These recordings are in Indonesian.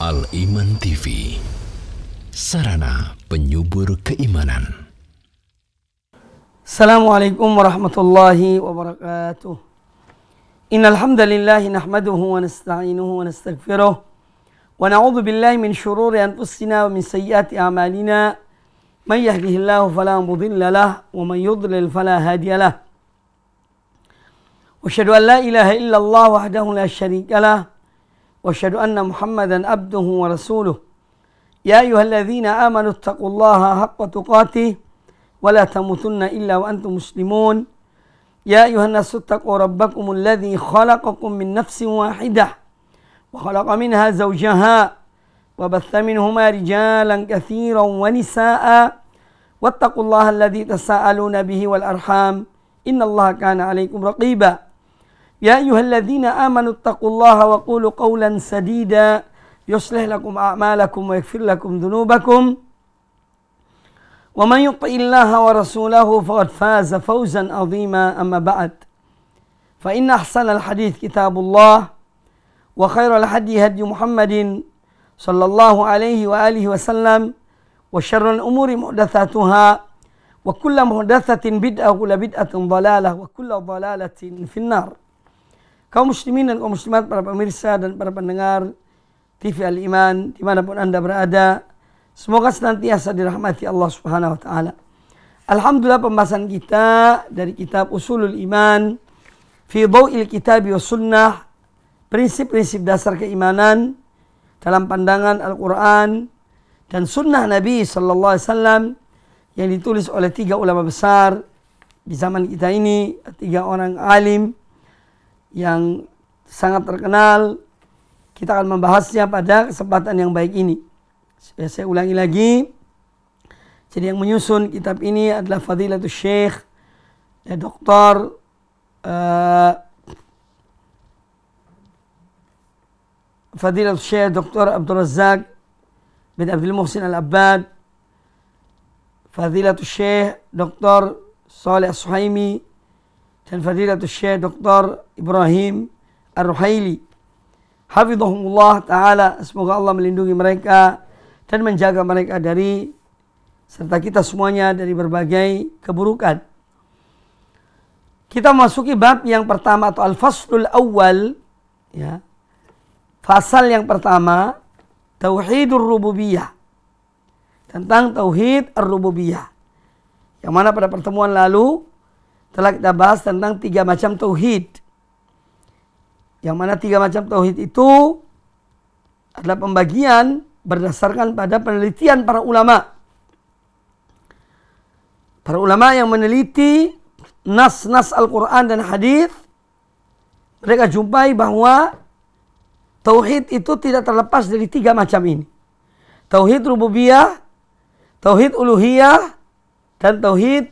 Al-Iman TV, sarana penyubur keimanan. Assalamualaikum warahmatullahi wabarakatuh. Innal hamdalillah nahmaduhu wa nasta'inuhu wa nastaghfiruh wa na'udzu billahi min shururi anfusina wa min sayyiati a'malina. Man yahdihillahu fala mudilla lahu wa man yudlil fala hadiya lahu. Wa asyhadu an la ilaha illallah wahdahu la syarika lahu wa asyhadu anna Muhammadan abduhu wa rasuluh. Ya ayyuhalladzina amanu taqullaha haqqa tuqatih wa la tamutunna illa wa antum muslimun. Ya ayyuhan nasu taqu rabbakumul ladzi khalaqakum min nafsin wahidah wa khalaqa minha zawjaha wa batha minhuma rijalan katsiran wa nisaa'a wattaqullaha alladzi tasaaluna bihi wal arham innallaha kana 'alaikum raqiba. Ya ayyuhalladzina amanu taqullaha wa qulu qawlan sadida yuslih lakum a'malakum wa yaghfir lakum dhunubakum wa man yuti'illaha wa rasulahu faqad faza fawzan 'azima. Amma ba'd, fa inna ahsanal hadits kitabullah wa khairal hadi hadi Muhammadin sallallahu alaihi wa alihi wasallam wa syarrul umuri muhdatsatuha wa kullu muhdatsatin bid'ah wa kullu bid'atin dhalalah wa kullu dhalalatin finnar. Kaum muslimin dan kaum muslimat, para pemirsa dan para pendengar TV Al-Iman dimanapun Anda berada, semoga senantiasa dirahmati Allah Subhanahu wa Ta'ala. Alhamdulillah, pembahasan kita dari kitab Usulul Iman fi Dhaw'il Kitabi wa Sunnah, prinsip-prinsip dasar keimanan dalam pandangan Al-Quran dan Sunnah Nabi Sallallahu Alaihi Wasallam, yang ditulis oleh 3 ulama besar di zaman kita ini, 3 orang alim yang sangat terkenal. Kita akan membahasnya pada kesempatan yang baik ini. Saya ulangi lagi. Jadi yang menyusun kitab ini adalah Fadilatul Syekh Dr. Fadilatul Syekh Dr. Abdul Razak bin Abdul Muhsin Al-Abbad, Fadilatul Syekh Dr. Saleh As-Suhaimi, dan Fadilatul Syekh Dr. Ibrahim Ar-Ruhaili. Hafizahumullah ta'ala. Semoga Allah melindungi mereka dan menjaga mereka dari, serta kita semuanya, dari berbagai keburukan. Kita memasuki bab yang pertama atau al-faslul awal, ya. Fasal yang pertama, Tauhidur Rububiyah. Tentang Tauhid Ar-Rububiyah. Yang mana pada pertemuan lalu telah kita bahas tentang 3 macam tauhid. Yang mana 3 macam tauhid itu adalah pembagian berdasarkan pada penelitian para ulama. Para ulama yang meneliti nas-nas Al-Quran dan hadis, mereka jumpai bahwa tauhid itu tidak terlepas dari 3 macam ini. Tauhid rububiyah, tauhid uluhiyah, dan tauhid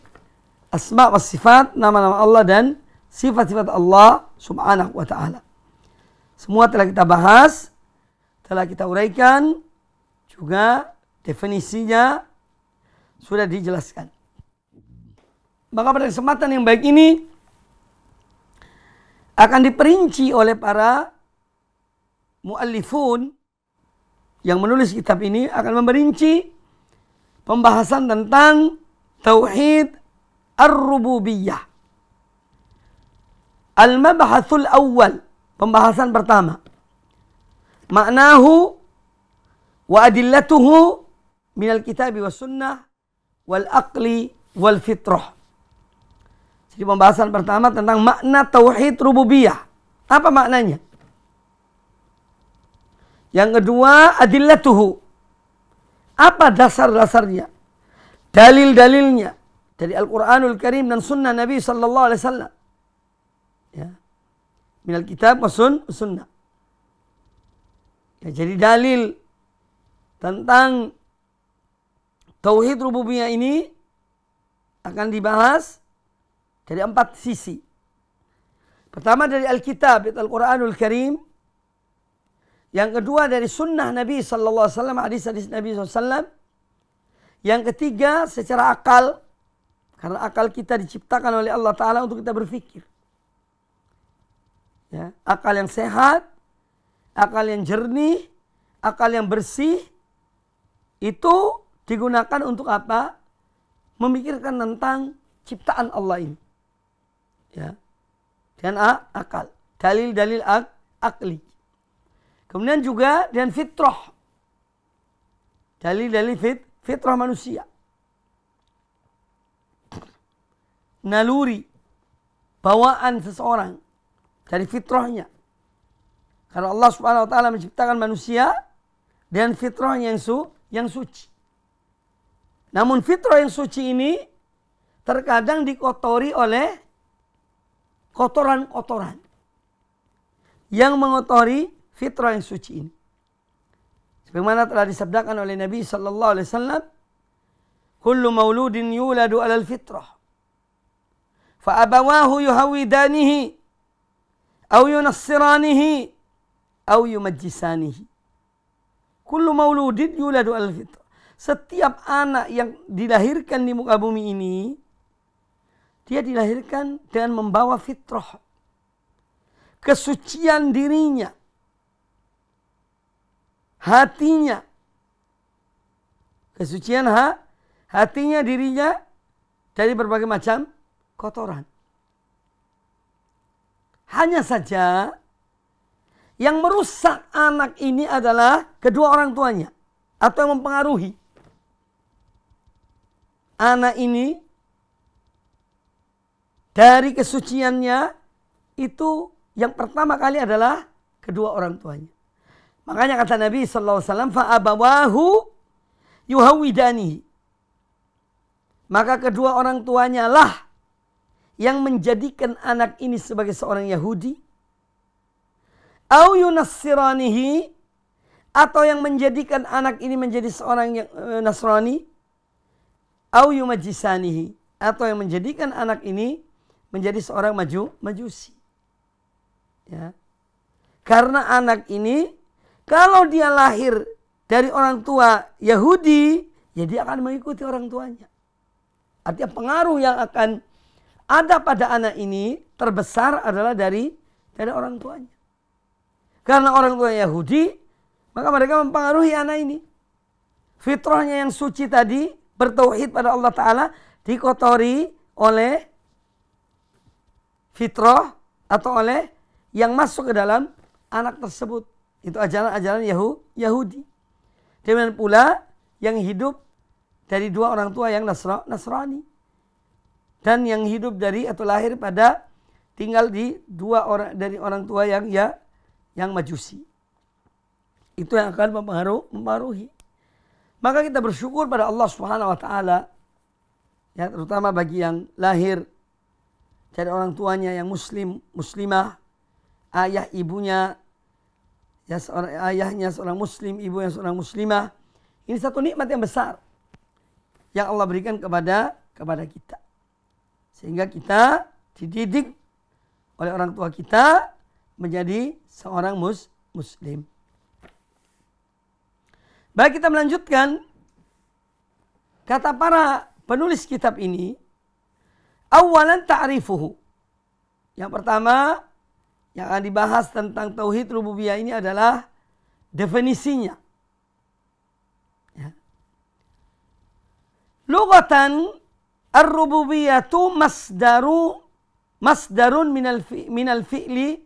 asma wa sifat, nama-nama Allah dan sifat-sifat Allah subhanahu wa ta'ala. Semua telah kita bahas, telah kita uraikan, juga definisinya sudah dijelaskan. Maka pada kesempatan yang baik ini akan diperinci oleh para muallifun yang menulis kitab ini, akan memerinci pembahasan tentang Tauhid Ar-Rububiyah. Al-Mabhathul Awal, pembahasan pertama. Ma'nahu wa adillatuhu minal kitabi wa sunnah wal aqli wal fitrah. Jadi pembahasan pertama tentang makna Tauhid Rububiyah. Apa maknanya? Yang kedua, adillatuhu. Apa dasar-dasarnya? Dalil-dalilnya dari Al-Quranul Karim dan Sunnah Nabi Sallallahu Alaihi Wasallam. Ya. Minal kitab wa sunnah. Ya, jadi dalil tentang Tauhid Rububiyah ini akan dibahas dari 4 sisi. Pertama dari Alkitab, Al-Quranul Karim. Yang kedua dari Sunnah Nabi Sallallahu Alaihi Wasallam, hadis-hadis Nabi Sallallahu Alaihi Wasallam. Yang ketiga secara akal, karena akal kita diciptakan oleh Allah Ta'ala untuk kita berpikir. Ya, akal yang sehat, akal yang jernih, akal yang bersih itu digunakan untuk apa? Memikirkan tentang ciptaan Allah ini. Ya. Dan akal. Dalil-dalil akli. Kemudian juga dan fitrah. Dalil-dalil fitrah manusia. Naluri. Bawaan seseorang. Dari fitrahnya. Karena Allah Subhanahu wa taala menciptakan manusia dan fitrahnya yang suci. Namun fitrah yang suci ini terkadang dikotori oleh kotoran-kotoran yang mengotori fitrah yang suci ini. Sebagaimana telah disabdakan oleh Nabi sallallahu alaihi wasallam, "Kullu mauludin yuladu 'alal fitrah, fa abawahu yuhawidanihi aw yunassiranihi aw yumajjisanihi." Kullu mauludin yuladu 'alal fitrah. Setiap anak yang dilahirkan di muka bumi ini, dia dilahirkan dengan membawa fitrah. Kesucian dirinya. Hatinya. Kesucian hatinya, dirinya dari berbagai macam kotoran. Hanya saja yang merusak anak ini adalah kedua orang tuanya atau yang mempengaruhi. Anak ini dari kesuciannya itu yang pertama kali adalah kedua orang tuanya. Makanya kata Nabi sallallahu alaihi wasallam, fa abawahu yuhawidani. Maka kedua orang tuanya lah yang menjadikan anak ini sebagai seorang Yahudi, au yunassiranihi, atau yang menjadikan anak ini menjadi seorang Nasrani, au yumajjisanihi, atau yang menjadikan anak ini menjadi seorang majusi. Ya. Karena anak ini kalau dia lahir dari orang tua Yahudi, ya dia akan mengikuti orang tuanya. Artinya pengaruh yang akan ada pada anak ini terbesar adalah dari orang tuanya. Karena orang tua Yahudi, maka mereka mempengaruhi anak ini. Fitrahnya yang suci tadi, bertauhid pada Allah Ta'ala, dikotori oleh fitrah atau oleh yang masuk ke dalam anak tersebut. Itu ajaran-ajaran Yahudi. Demikian pula yang hidup dari dua orang tua yang Nasrani. Dan yang hidup dari atau lahir pada tinggal di dua orang dari orang tua yang majusi. Itu yang akan mempengaruhi. Maka kita bersyukur pada Allah Subhanahu wa taala, ya, terutama bagi yang lahir dari orang tuanya yang muslimah, ayah ibunya ya ayahnya seorang muslim, ibunya seorang muslimah. Ini satu nikmat yang besar yang Allah berikan kepada kita. Sehingga kita dididik oleh orang tua kita menjadi seorang muslim. Baik, kita melanjutkan. Kata para penulis kitab ini, awalan ta'rifuhu. Yang pertama yang akan dibahas tentang tauhid rububiyah ini adalah definisinya. Ya. Lughatan ar-rububiyatu masdarun minal fi'li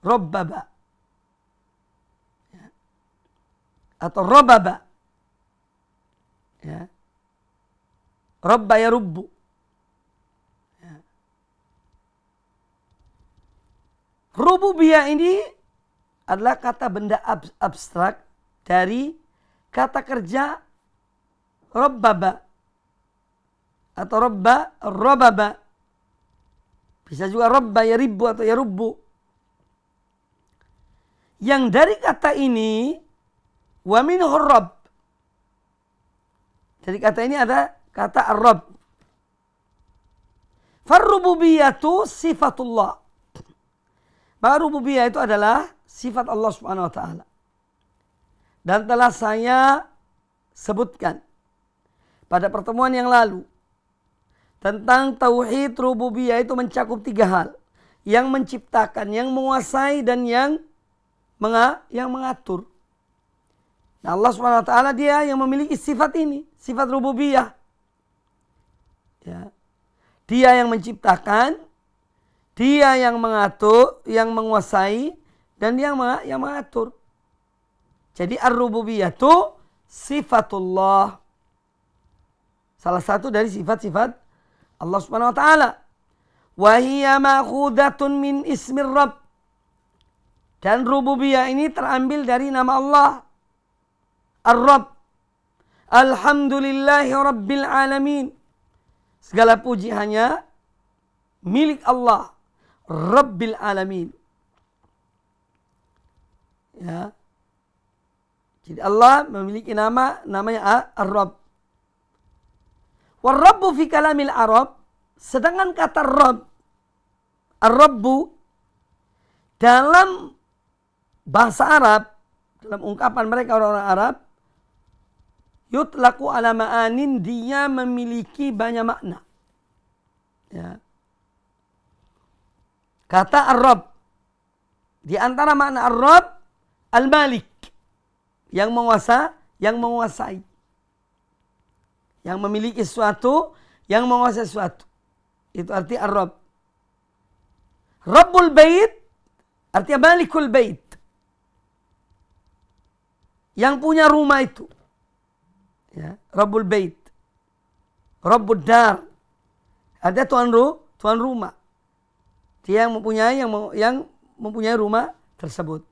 rabbaba. Ya. Atau rababa. Ya. Rabba yarubbu. Ya. Rububiyah ini adalah kata benda abstrak dari kata kerja rabbaba atau rababa. Bisa juga rabba yaribbu atau yarubbu. Yang dari kata ini wa minhu rabb. Dari kata ini ada kata ar-rabb. Farrububiyatu sifatullah. Maka rububiyah itu adalah sifat Allah Subhanahu wa taala. Dan telah saya sebutkan pada pertemuan yang lalu tentang tauhid rububiyah itu mencakup 3 hal. Yang menciptakan, yang menguasai, dan yang mengatur. Nah, Allah Subhanahu wa taala dia yang memiliki sifat ini, sifat rububiyah. Ya. Dia yang menciptakan, dia yang mengatur, yang menguasai, dan dia yang mengatur. Jadi ar-rububiyah itu sifatullah. Salah satu dari sifat-sifat Allah Subhanahu wa taala. Wa hiya ma'khudatun min ismir Rabb. Dan rububiyah ini terambil dari nama Allah. Ar-Rabb. Alhamdulillahi Rabbil Alamin. Segala puji hanya milik Allah. Rabbil Alamin. Ya. Jadi Allah memiliki namanya Ar-Rabb. War-Rabbu fi kalamil Arab. Sedangkan kata Rabb, Ar-Rabbu, dalam bahasa Arab, dalam ungkapan mereka orang-orang Arab, yutlaku ala ma'anin, dia memiliki banyak makna. Ya. Kata Ar-Rabb, di antara makna Ar-Rabb, Al-Malik, yang menguasai. Yang memiliki sesuatu, yang menguasai sesuatu. Itu arti Ar-Rabb. Rabbul Bait, artinya Malikul Bait. Yang punya rumah itu. Ya, Rabbul Bait. Rabbud Dar. Ada tuan rumah. Dia yang mempunyai rumah tersebut.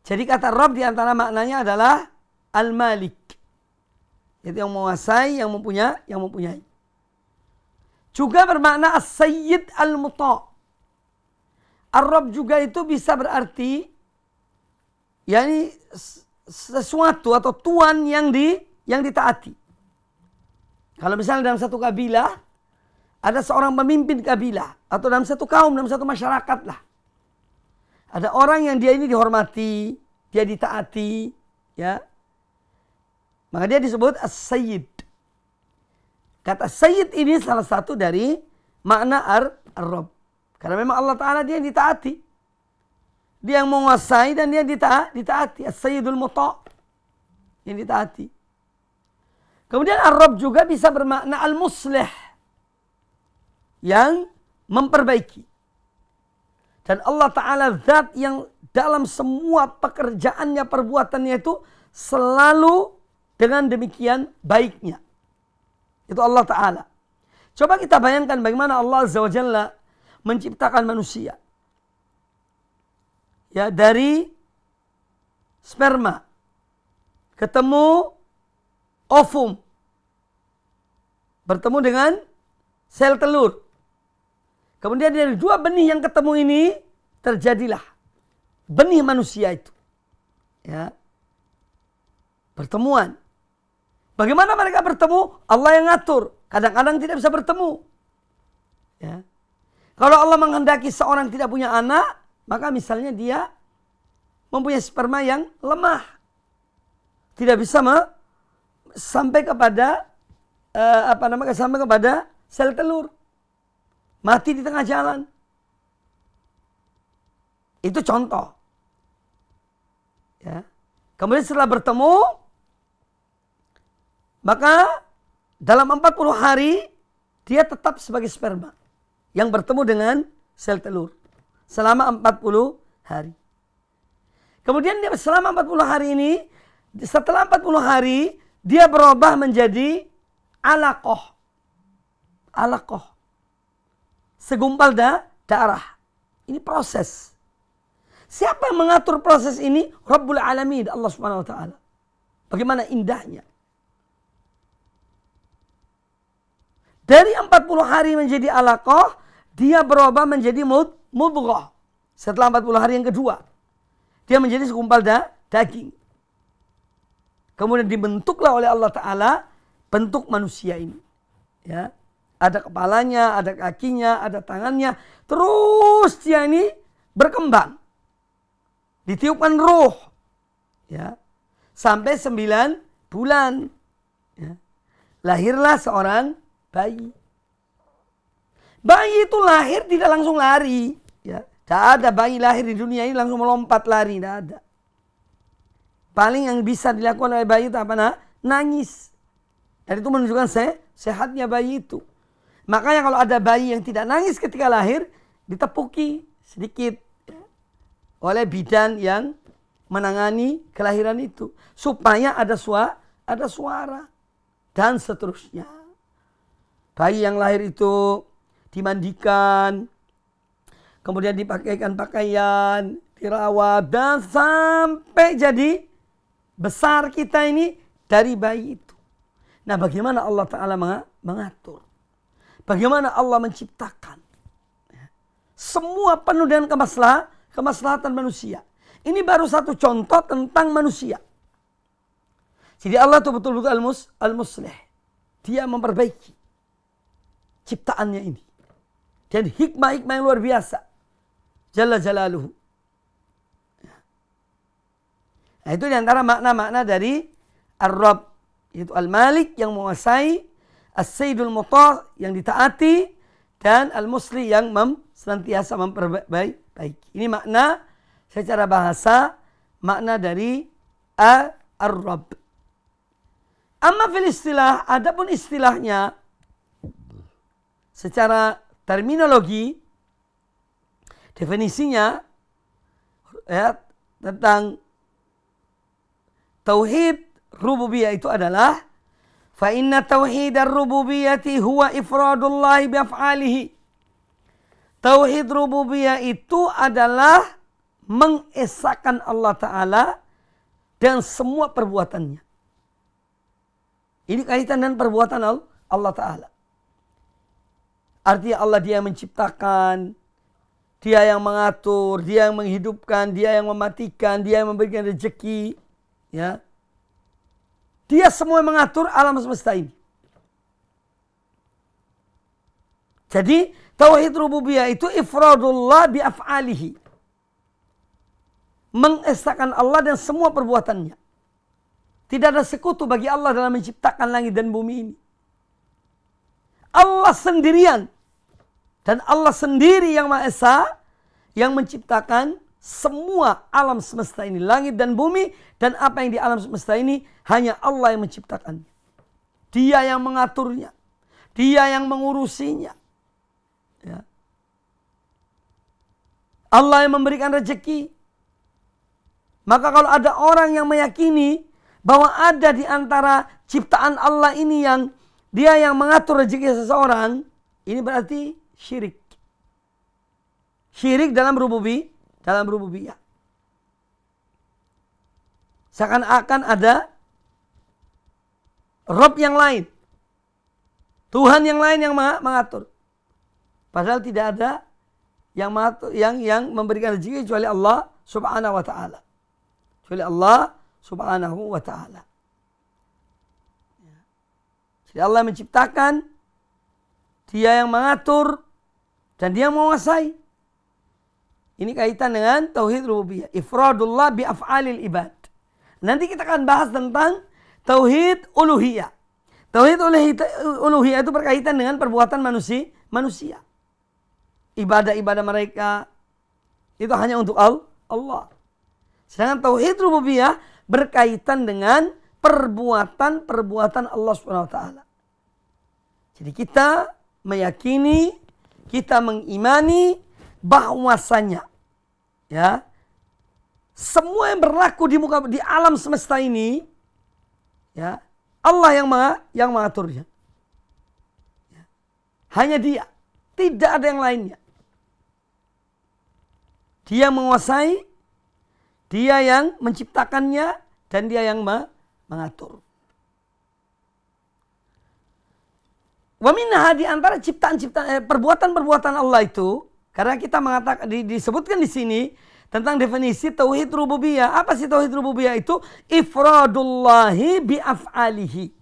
Jadi kata Rabb di antara maknanya adalah Al-Malik. Itu yang menguasai, yang mempunyai. Juga bermakna As-Sayyid Al-Muta'. Ar-Rabb juga itu bisa berarti yakni sesuatu atau tuan yang ditaati. Kalau misalnya dalam satu kabilah ada seorang pemimpin kabilah atau dalam satu kaum, dalam satu masyarakat lah. Ada orang yang dia ini dihormati, dia ditaati, ya. Maka dia disebut As-Sayyid. Kata Sayyid ini salah satu dari makna Ar-Rabb. Karena memang Allah Ta'ala dia yang ditaati. Dia yang menguasai dan dia yang ditaati. As-Sayyidul Muta'. Yang ditaati. Kemudian Ar-Rabb juga bisa bermakna Al-Muslih. Yang memperbaiki. Dan Allah Ta'ala zat yang dalam semua pekerjaannya, perbuatannya itu selalu dengan demikian baiknya. Itu Allah Ta'ala. Coba kita bayangkan bagaimana Allah Azza wa Jalla menciptakan manusia. Ya, dari sperma. Ketemu ovum. Bertemu dengan sel telur. Kemudian dari dua benih yang ketemu ini terjadilah benih manusia itu. Ya. Pertemuan. Bagaimana mereka bertemu? Allah yang ngatur. Kadang-kadang tidak bisa bertemu. Ya. Kalau Allah menghendaki seorang tidak punya anak, maka misalnya dia mempunyai sperma yang lemah. Tidak bisa sampai kepada sampai kepada sel telur. Mati di tengah jalan. Itu contoh. Ya. Kemudian setelah bertemu, maka dalam 40 hari dia tetap sebagai sperma yang bertemu dengan sel telur selama 40 hari. Kemudian dia selama 40 hari ini, setelah 40 hari dia berubah menjadi alaqah. Alaqah. Segumpal darah. Ini proses. Siapa yang mengatur proses ini? Rabbul Alamin, Allah Subhanahu wa taala. Bagaimana indahnya. Dari 40 hari menjadi alaqah, dia berubah menjadi mudghah. Setelah 40 hari yang kedua, dia menjadi segumpal daging. Kemudian dibentuklah oleh Allah Ta'ala bentuk manusia ini. Ya. Ada kepalanya, ada kakinya, ada tangannya. Terus dia ini berkembang. Ditiupkan ruh. Ya. Sampai 9 bulan. Ya. Lahirlah seorang bayi. Bayi itu lahir tidak langsung lari. Ya. Tidak ada bayi lahir di dunia ini langsung melompat lari. Tidak ada. paling yang bisa dilakukan oleh bayi itu apa? Nangis. Dan itu menunjukkan sehatnya bayi itu. Makanya kalau ada bayi yang tidak nangis ketika lahir, ditepuki sedikit oleh bidan yang menangani kelahiran itu. Supaya ada suara. Dan seterusnya. Bayi yang lahir itu dimandikan, kemudian dipakaikan pakaian, dirawat, dan sampai jadi besar kita ini dari bayi itu. Nah, bagaimana Allah Ta'ala mengatur? Bagaimana Allah menciptakan? Semua penuh dengan kemaslahatan manusia. Ini baru satu contoh tentang manusia. Jadi Allah itu betul-betul al-muslih. Dia memperbaiki ciptaannya ini. Dan hikmah-hikmah yang luar biasa. Jalla jalaluhu. Nah, itu diantara makna-makna dari Ar-Rabb. Yaitu Al-Malik yang menguasai, As-Sayyidul Muta' yang ditaati, dan Al-Muslih yang senantiasa memperbaiki. Ini makna secara bahasa, makna dari Ar-Rabb. Amma fil istilah, adapun istilahnya secara terminologi, definisinya ya, tentang tauhid rububiyah itu adalah fa inna tauhid ar-rububiyyati huwa ifradullah bi af'alihi. Tauhid rububiyah itu adalah mengesahkan Allah Ta'ala dan semua perbuatannya. Ini kaitan dengan perbuatan Allah Ta'ala. Artinya Allah dia yang menciptakan, dia yang mengatur, dia yang menghidupkan, dia yang mematikan, dia yang memberikan rezeki. Ya. Dia semua yang mengatur alam semesta ini. Jadi tauhid rububiyah itu ifradullah bi af'alihi. Mengesahkan Allah dan semua perbuatannya. Tidak ada sekutu bagi Allah dalam menciptakan langit dan bumi ini. Allah sendirian. Dan Allah sendiri yang Maha Esa, yang menciptakan semua alam semesta ini. Langit dan bumi, dan apa yang di alam semesta ini, hanya Allah yang menciptakannya. Dia yang mengaturnya. Dia yang mengurusinya. Ya. Allah yang memberikan rezeki. Maka kalau ada orang yang meyakini bahwa ada di antara ciptaan Allah ini yang dia yang mengatur rezeki seseorang, ini berarti syirik. Syirik dalam rububiyah. Seakan-akan ada Rabb yang lain. Tuhan yang lain yang mengatur. Padahal tidak ada yang memberikan rezeki kecuali Allah Subhanahu wa ta'ala. Kecuali Allah Subhanahu wa ta'ala. Jadi Allah menciptakan, dia yang mengatur, dan dia yang menguasai. Ini kaitan dengan tauhid rububiyah. Ifradullah bi af'alil ibad. Nanti kita akan bahas tentang tauhid uluhiyah. Tauhid uluhiyah itu berkaitan dengan perbuatan manusia. Ibadah-ibadah mereka itu hanya untuk Allah. Sedangkan tauhid rububiyah berkaitan dengan perbuatan Allah SWT. Jadi kita meyakini, kita mengimani bahwasanya ya, semua yang berlaku di alam semesta ini ya, Allah yang mengaturnya. Ya. Hanya Dia, tidak ada yang lainnya. Dia menguasai, Dia yang menciptakannya, dan Dia yang mengatur. Wa minha, di antara ciptaan-ciptaan perbuatan-perbuatan Allah itu, karena kita mengatakan disebutkan di sini tentang definisi tauhid rububiyah. Apa sih tauhid rububiyah itu? Ifradullahi bi af'alihi.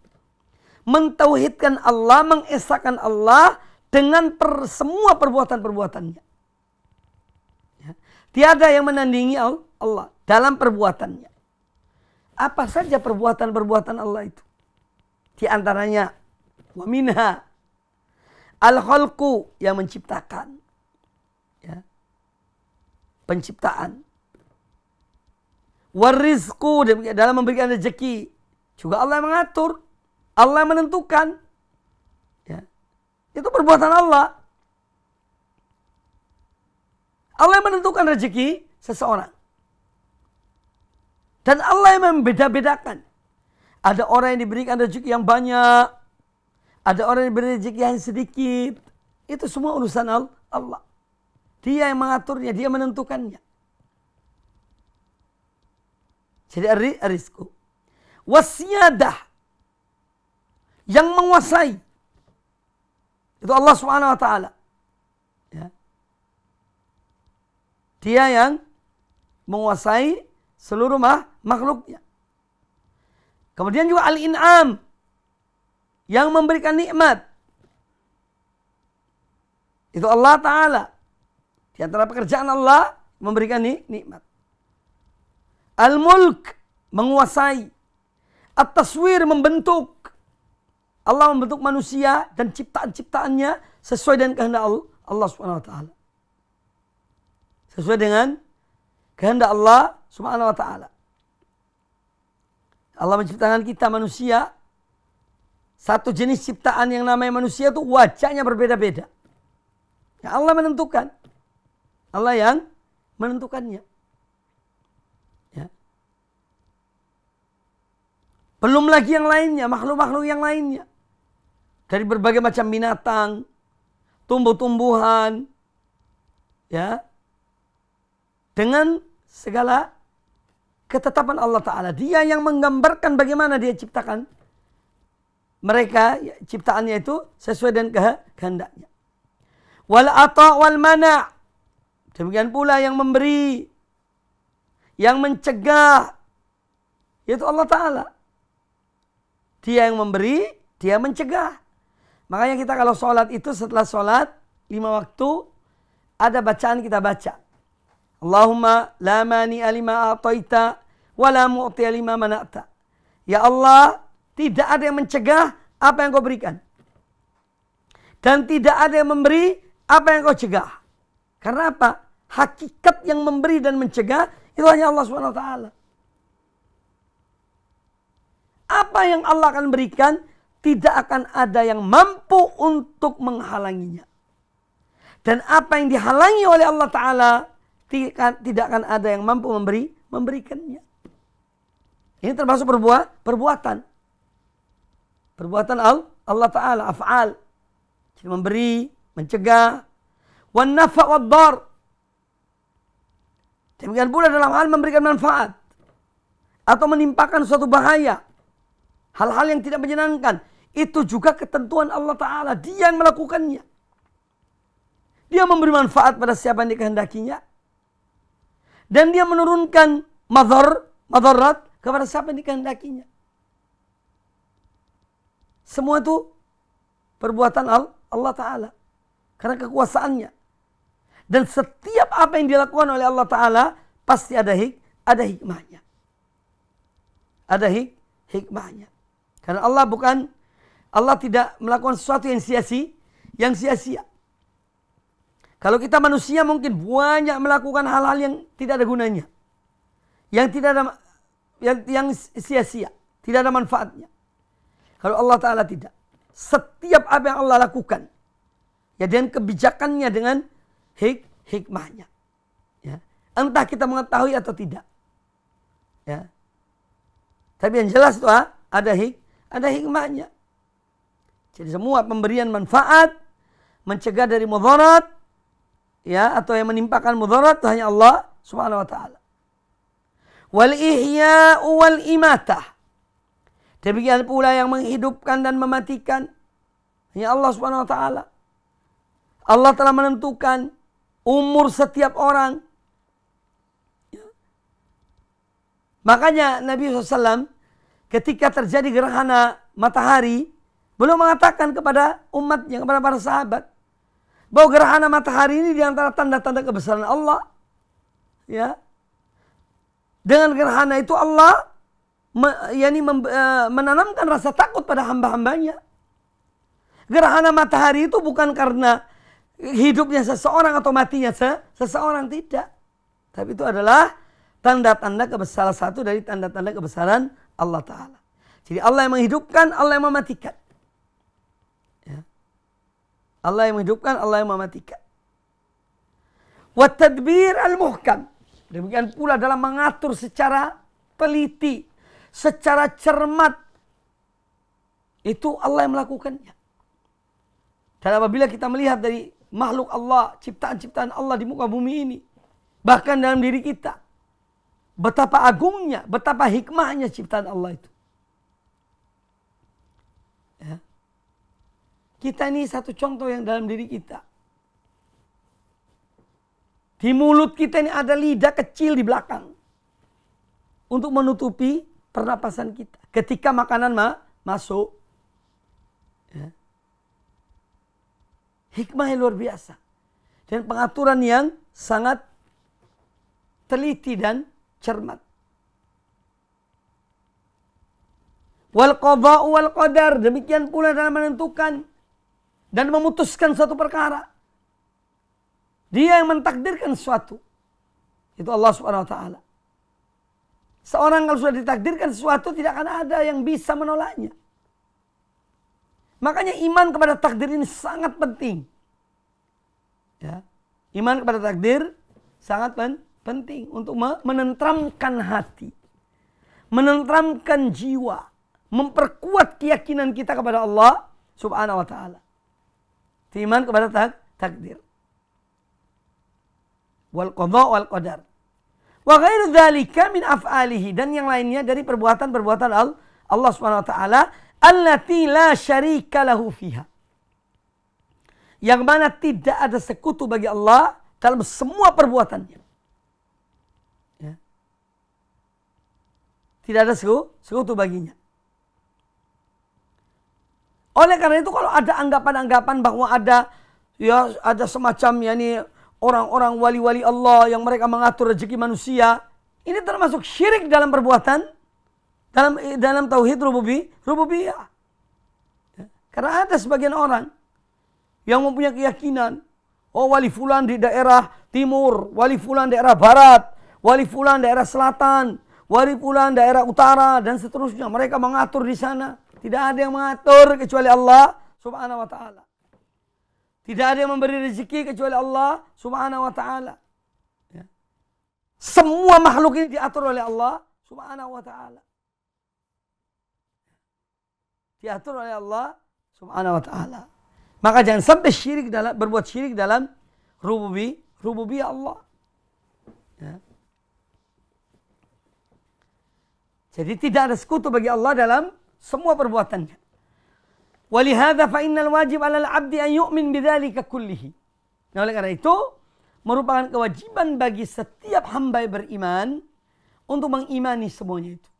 Mentauhidkan Allah, mengesahkan Allah dengan semua perbuatan-perbuatannya. Ya. Tiada yang menandingi Allah dalam perbuatannya. Apa saja perbuatan-perbuatan Allah itu? Di antaranya wa minha al-khalqu, yang menciptakan. Ya. Penciptaan. Warizqu, dalam memberikan rezeki juga Allah yang mengatur, Allah yang menentukan. Ya. Itu perbuatan Allah. Allah yang menentukan rezeki seseorang. Dan Allah yang membeda-bedakan. Ada orang yang diberikan rezeki yang banyak, ada orang yang diberi rezeki yang sedikit. Itu semua urusan Allah. Dia yang mengaturnya, dia menentukannya. Jadi rizku. Wasyadah, yang menguasai, itu Allah Subhanahu wa taala. Ya. Dia yang menguasai seluruh makhluknya. Kemudian juga al-in'am, yang memberikan nikmat. Itu Allah Ta'ala. Di antara pekerjaan Allah memberikan nikmat. Al-mulk, menguasai. At-taswir, membentuk. Allah membentuk manusia dan ciptaan-ciptaannya sesuai dengan kehendak Allah Subhanahu wa taala. Sesuai dengan kehendak Allah Subhanahu wa taala. Allah menciptakan kita manusia, satu jenis ciptaan yang namanya manusia itu wajahnya berbeda-beda. Ya, Allah menentukan. Allah yang menentukannya. Ya. Belum lagi yang lainnya, makhluk-makhluk yang lainnya. Dari berbagai macam binatang, tumbuh-tumbuhan, ya, dengan segala ketetapan Allah Ta'ala. Dia yang menggambarkan bagaimana dia ciptakan mereka, ya, ciptaannya itu sesuai dengan kehendaknya. Wal ata' wal mana', demikian pula yang memberi, yang mencegah, yaitu Allah Ta'ala. Dia yang memberi, dia mencegah. Makanya kita kalau sholat itu setelah sholat 5 waktu, ada bacaan kita baca. Allahumma la mani'a lima a'taita wa la mu'tiya lima mana'ta. Ya Allah, tidak ada yang mencegah apa yang kau berikan. Dan tidak ada yang memberi apa yang kau cegah. Karena apa? Hakikat yang memberi dan mencegah itu hanya Allah SWT. Apa yang Allah akan berikan, tidak akan ada yang mampu untuk menghalanginya. Dan apa yang dihalangi oleh Allah Ta'ala, tidak akan ada yang mampu memberikannya. Ini termasuk perbuatan. Perbuatan Allah Ta'ala, af'al. Jadi memberi, mencegah. Wan nafa' wad dar. Demikian pula dalam hal memberikan manfaat. Atau menimpakan suatu bahaya. Hal-hal yang tidak menyenangkan. Itu juga ketentuan Allah Ta'ala. Dia yang melakukannya. Dia memberi manfaat pada siapa yang dikehendakinya. Dan dia menurunkan madarat kepada siapa yang dikehendakinya. Semua itu perbuatan Allah Ta'ala. Karena kekuasaannya. Dan setiap apa yang dilakukan oleh Allah Ta'ala, pasti ada hikmahnya. Ada hikmahnya. Karena Allah tidak melakukan sesuatu yang sia-sia. Kalau kita manusia mungkin banyak melakukan hal-hal yang tidak ada gunanya. Yang tidak ada, yang sia-sia. Tidak ada manfaatnya. Kalau Allah Ta'ala tidak. Setiap apa yang Allah lakukan. Ya, dengan kebijakannya, dengan hikmahnya. Ya. Entah kita mengetahui atau tidak. Ya. Tapi yang jelas itu ada hikmahnya. Jadi semua pemberian manfaat, mencegah dari mudarat, ya, atau yang menimpakan mudarat itu hanya Allah Subhanahu wa taala. Wal ihya'u wal imatah. Demikian pula yang menghidupkan dan mematikan hanya Allah Subhanahu wa taala. Allah telah menentukan umur setiap orang. Makanya Nabi SAW ketika terjadi gerhana matahari, beliau mengatakan kepada umatnya, kepada para sahabat, bahwa gerhana matahari ini diantara tanda-tanda kebesaran Allah. Ya. Dengan gerhana itu Allah menanamkan rasa takut pada hamba-hambanya. Gerhana matahari itu bukan karena hidupnya seseorang atau matinya seseorang, tidak. Tapi itu adalah tanda-tanda kebesaran, salah satu dari tanda-tanda kebesaran Allah Ta'ala. Jadi Allah yang menghidupkan, Allah yang mematikan. Ya. Allah yang menghidupkan, Allah yang mematikan. Wa tadbir al-muhkam. Demikian pula dalam mengatur secara teliti, secara cermat. Itu Allah yang melakukannya. Dan apabila kita melihat dari makhluk Allah, ciptaan-ciptaan Allah di muka bumi ini, bahkan dalam diri kita, betapa agungnya, betapa hikmahnya ciptaan Allah itu. Ya. Kita ini satu contoh yang dalam diri kita. Di mulut kita ini ada lidah kecil di belakang. Untuk menutupi pernapasan kita. Ketika makanan masuk. Ya. Hikmah yang luar biasa. Dan pengaturan yang sangat teliti dan cermat. Wal qadha wal qadar, demikian pula dalam menentukan dan memutuskan suatu perkara. Dia yang mentakdirkan sesuatu. Itu Allah Subhanahu wa taala. Seorang kalau sudah ditakdirkan sesuatu, tidak akan ada yang bisa menolaknya. Makanya iman kepada takdir ini sangat penting. Ya. Iman kepada takdir sangat penting untuk menenteramkan hati, menenteramkan jiwa, memperkuat keyakinan kita kepada Allah Subhanahu wa taala. Iman kepada takdir. Wal qadha wal qadar. Wa ghairu dzalika min af'alihi, dan yang lainnya dari perbuatan-perbuatan Allah Subhanahu wa taala allati la syarika lahu fiha. Yang mana tidak ada sekutu bagi Allah dalam semua perbuatannya. Ya. Tidak ada sekutu baginya. Oleh karena itu kalau ada anggapan-anggapan bahwa ada semacam orang-orang wali-wali Allah yang mereka mengatur rezeki manusia, ini termasuk syirik dalam perbuatan, dalam tauhid rububiyah. Ya. Karena ada sebagian orang yang mempunyai keyakinan, wali fulan di daerah timur, wali fulan daerah barat, wali fulan daerah selatan, wali fulan daerah utara, dan seterusnya. Mereka mengatur di sana. Tidak ada yang mengatur kecuali Allah Subhanahu wa taala. Tidak ada yang memberi rezeki kecuali Allah Subhanahu wa taala. Ya. Semua makhluk ini diatur oleh Allah Subhanahu wa taala. Diatur oleh Allah Subhanahu wa taala. Maka jangan sampai berbuat syirik dalam rububiyah Allah. Ya. Jadi tidak ada sekutu bagi Allah dalam semua perbuatannya. Walihada fa innal wajib 'alal 'abdi an yu'min bidzalika kullihi. Nah, oleh karena itu merupakan kewajiban bagi setiap hamba yang beriman untuk mengimani semuanya itu.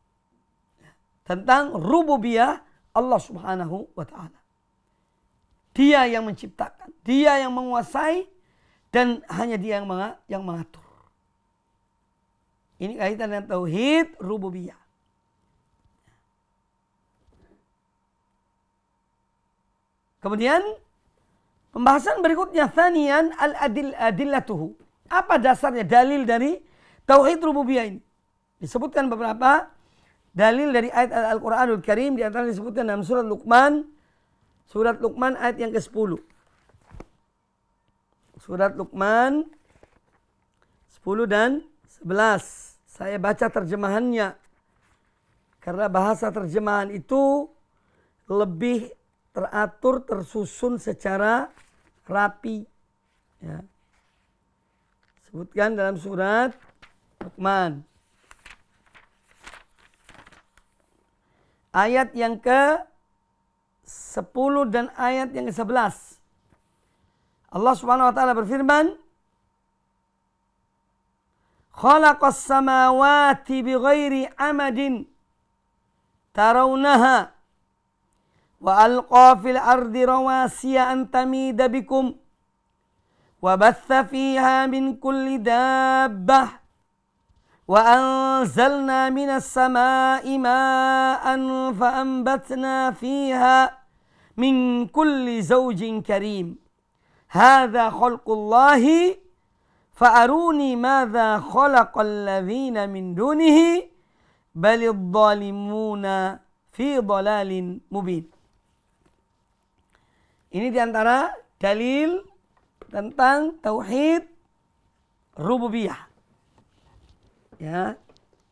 Tentang rububiyah Allah Subhanahu wa taala. Dia yang menciptakan, dia yang menguasai, dan hanya dia yang mengatur. Ini kaitan dengan tauhid rububiyah. Kemudian pembahasan berikutnya, tsaniyan al-adillatuhu. Apa dasarnya dalil dari tauhid rububiyah ini? Disebutkan beberapa dalil dari ayat Al-Qur'anul Karim, di antara disebutkan dalam surat Luqman ayat yang ke-10. Surat Luqman 10 dan 11. Saya baca terjemahannya. Karena bahasa terjemahan itu lebih teratur, tersusun secara rapi. Ya. Sebutkan dalam surat Luqman. Ayat yang ke-10 dan ayat yang ke-11. Allah Subhanahu wa taala berfirman, "Khalaqas samawati bighairi amadin tarawnaha wa alqa fil ardi rawasiya an tamida bikum wa batha fiha min kulli dabbah wa anzalna minas samai ma'an fa anbatna fiha min kulli zawjin karim hadza khalqullahi Fa'aruni madza khalaqal ladzina min dunihi balidh dhalimuna fi dhalalin mubin. Ini diantara dalil tentang tauhid rububiyah. Ya,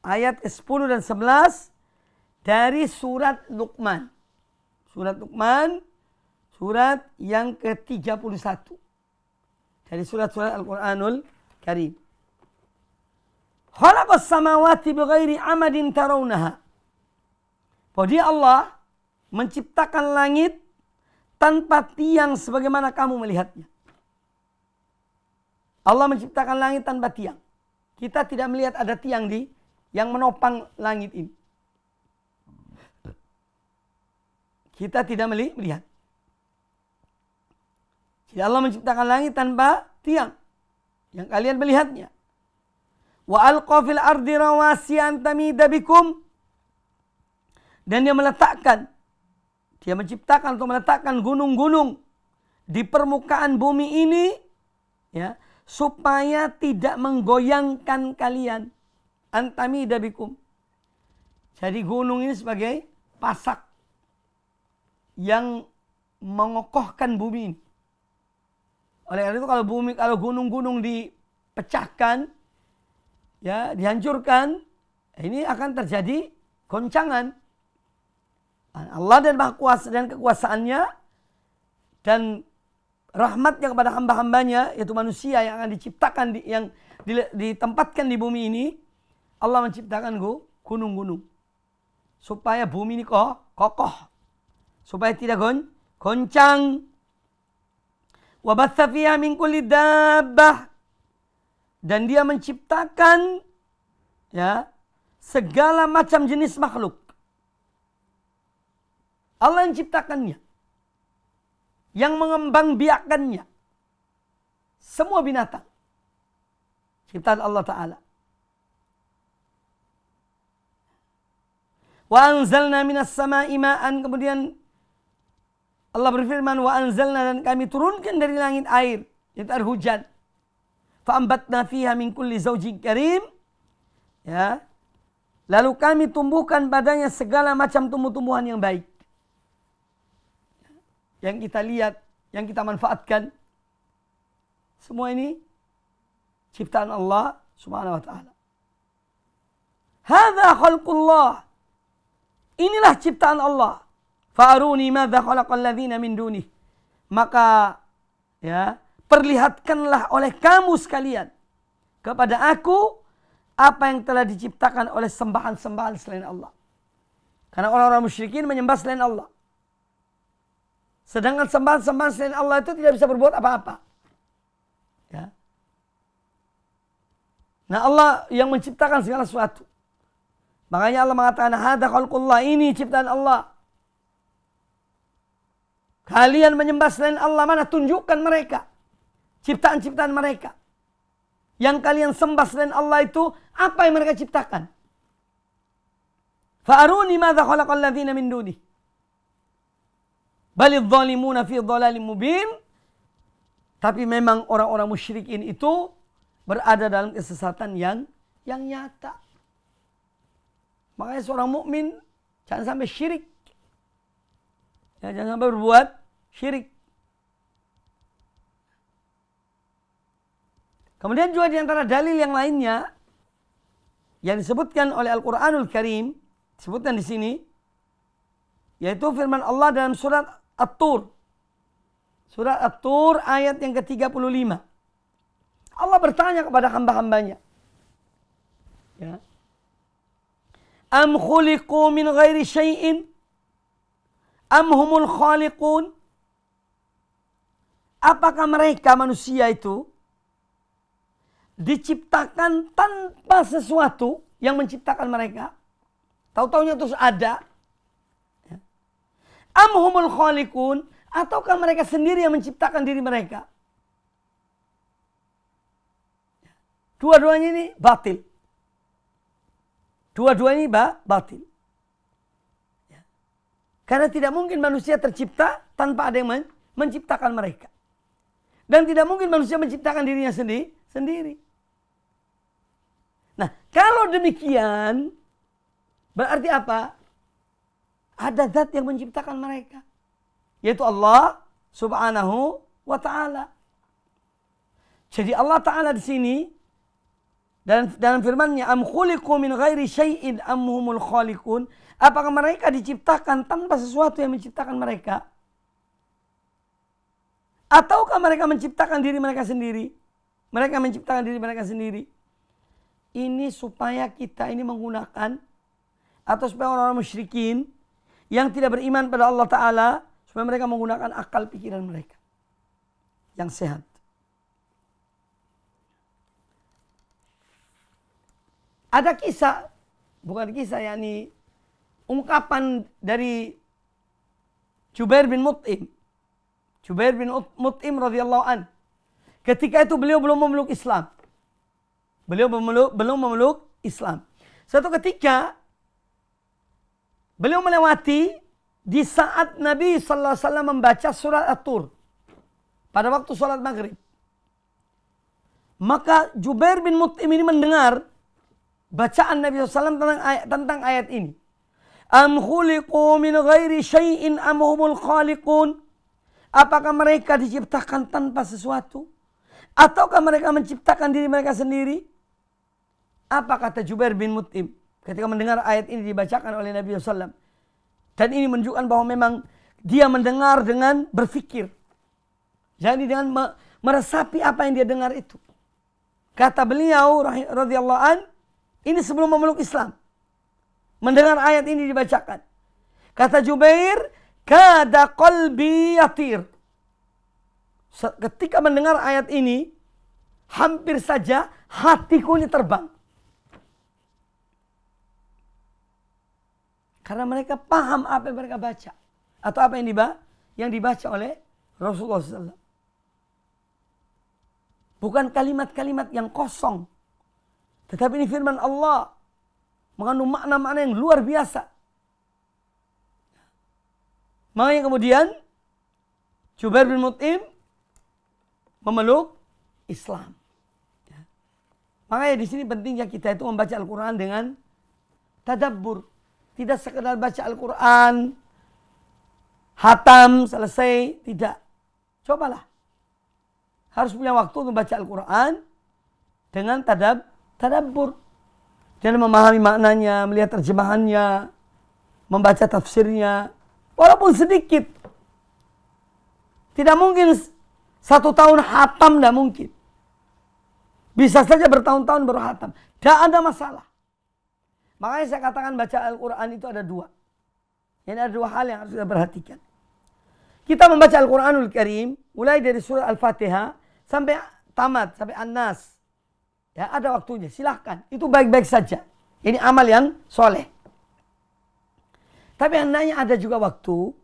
ayat 10 dan 11 dari surat Luqman. Surat Luqman, surat yang ke-31 dari surat-surat Al-Quranul Karim. Khalaqas samawati bighairi amadin tarawnaha. Bahwa dia Allah menciptakan langit tanpa tiang sebagaimana kamu melihatnya. Allah menciptakan langit tanpa tiang. Kita tidak melihat ada tiang yang menopang langit ini. Kita tidak melihat. Jadi Allah menciptakan langit tanpa tiang yang kalian melihatnya. Wa alqa fil ardi rawasiya an tamida bikum. Dan dia menciptakan atau meletakkan gunung-gunung di permukaan bumi ini, ya, supaya tidak menggoyangkan kalian. Antamida bikum. Jadi gunung ini sebagai pasak yang mengokohkan bumi ini. Oleh karena itu kalau gunung-gunung dipecahkan, ya, dihancurkan, ini akan terjadi goncangan. Allah dan Maha Kuasa dan kekuasaannya dan rahmatnya kepada hamba-hambanya, yaitu manusia yang akan diciptakan, yang ditempatkan di bumi ini. Allah menciptakan gunung-gunung supaya bumi ini kokoh, supaya tidak goncang. Wa batsa fiha min kulli dabbah. Dan dia menciptakan, ya, segala macam jenis makhluk. Allah menciptakannya, yang mengembangbiakannya, semua binatang ciptaan Allah Ta'ala. Wa anzalna minas sama'i ma'an. Kemudian Allah berfirman, wa anzalna, dan kami turunkan dari langit air, yaitu air hujan. Fa ambatna fiha min kulli zawjin karim. Ya. Lalu kami tumbuhkan padanya segala macam tumbuh-tumbuhan yang baik. Yang kita lihat, yang kita manfaatkan. Semua ini ciptaan Allah Subhanahu wa ta'ala. Hadza khalqullah. Inilah ciptaan Allah. Fa'aruni madza khalaqal ladzina min dunih. Maka, ya, perlihatkanlah oleh kamu sekalian kepada aku apa yang telah diciptakan oleh sembahan-sembahan selain Allah. Karena orang-orang musyrikin menyembah selain Allah. Sedangkan sembahan-sembahan selain Allah itu tidak bisa berbuat apa-apa. Ya. Nah, Allah yang menciptakan segala sesuatu. Makanya Allah mengatakan, hadza khalqullah, ini ciptaan Allah. Kalian menyembah selain Allah, mana tunjukkan mereka ciptaan-ciptaan mereka. Yang kalian sembah selain Allah itu apa yang mereka ciptakan? Fa'aruni madza khalaqal ladzina min dunih. Balidh dhalimuna fi dhalalim mubin. Tapi memang orang-orang musyrikin itu berada dalam kesesatan yang nyata. Makanya seorang mukmin jangan sampai syirik. Ya, jangan sampai berbuat syirik. Kemudian juga di antara dalil yang lainnya yang disebutkan oleh Al-Quranul Karim, disebutkan di sini, yaitu firman Allah dalam surat At-Tur. Surat At-Tur ayat yang ke-35. Allah bertanya kepada hamba-hambanya. Ya. Am khuliqu min ghairi syai'in am humul khaliqun. Apakah mereka manusia itu diciptakan tanpa sesuatu yang menciptakan mereka? Tahu-taunya terus ada. Am humul khaliqun, ataukah mereka sendiri yang menciptakan diri mereka? Dua-duanya ini batil. Dua-duanya ini batil. Karena tidak mungkin manusia tercipta tanpa ada yang menciptakan mereka. Dan tidak mungkin manusia menciptakan dirinya sendiri. Nah, kalau demikian berarti apa? Ada zat yang menciptakan mereka, yaitu Allah Subhanahu wa ta'ala. Jadi Allah Ta'ala di sini dan dalam firman-Nya, am khuliqu min ghairi syai'in am humul khaliqun, apakah mereka diciptakan tanpa sesuatu yang menciptakan mereka? Ataukah mereka menciptakan diri mereka sendiri? Mereka menciptakan diri mereka sendiri. Ini supaya kita ini menggunakan, atau supaya orang-orang musyrikin yang tidak beriman pada Allah Ta'ala, supaya mereka menggunakan akal pikiran mereka yang sehat. Ada kisah, bukan kisah, yakni ungkapan dari Jubair bin Mut'im. Jubair bin Mut'im radhiyallahu an. Ketika itu beliau belum memeluk Islam. Beliau belum memeluk Islam. Suatu ketika beliau melewati di saat Nabi sallallahu alaihi wasallam membaca surat At-Tur pada waktu salat maghrib. Maka Jubair bin Mut'im ini mendengar bacaan Nabi SAW tentang ayat ini. Am khuliqu min ghairi syai'in am humul khaliqun. Apakah mereka diciptakan tanpa sesuatu? Ataukah mereka menciptakan diri mereka sendiri? Apa kata Jubair bin Mut'im ketika mendengar ayat ini dibacakan oleh Nabi SAW? Dan ini menunjukkan bahwa memang dia mendengar dengan berfikir. Jadi dengan meresapi apa yang dia dengar itu. Kata beliau radhiyallahu an, ini sebelum memeluk Islam. Mendengar ayat ini dibacakan. Kata Jubair, kada qalbi yatir. Ketika mendengar ayat ini, hampir saja hatiku ini terbang. Karena mereka paham apa yang mereka baca. Atau apa yang dibaca oleh Rasulullah SAW. Bukan kalimat-kalimat yang kosong. Tetapi ini firman Allah. Mengandung makna-makna yang luar biasa. Makanya kemudian Jubair bin Mut'im memeluk Islam. Makanya di sini pentingnya kita itu membaca Al-Quran dengan tadabbur. Tidak sekedar baca Al-Quran, hatam, selesai. Tidak. Cobalah. Harus punya waktu untuk baca Al-Quran dengan tadabbur. Dan memahami maknanya, melihat terjemahannya, membaca tafsirnya. Walaupun sedikit. Tidak mungkin 1 tahun hatam, tidak mungkin. Bisa saja bertahun-tahun baru hatam. Tidak ada masalah. Makanya saya katakan baca Al-Quran itu ada 2. Ini ada 2 hal yang harus kita perhatikan. Kita membaca Al-Quranul Karim, mulai dari surah Al-Fatihah sampai tamat, sampai An-Nas. Ya, ada waktunya, silahkan. Itu baik-baik saja. Ini amal yang soleh. Tapi hendaknya ada juga waktu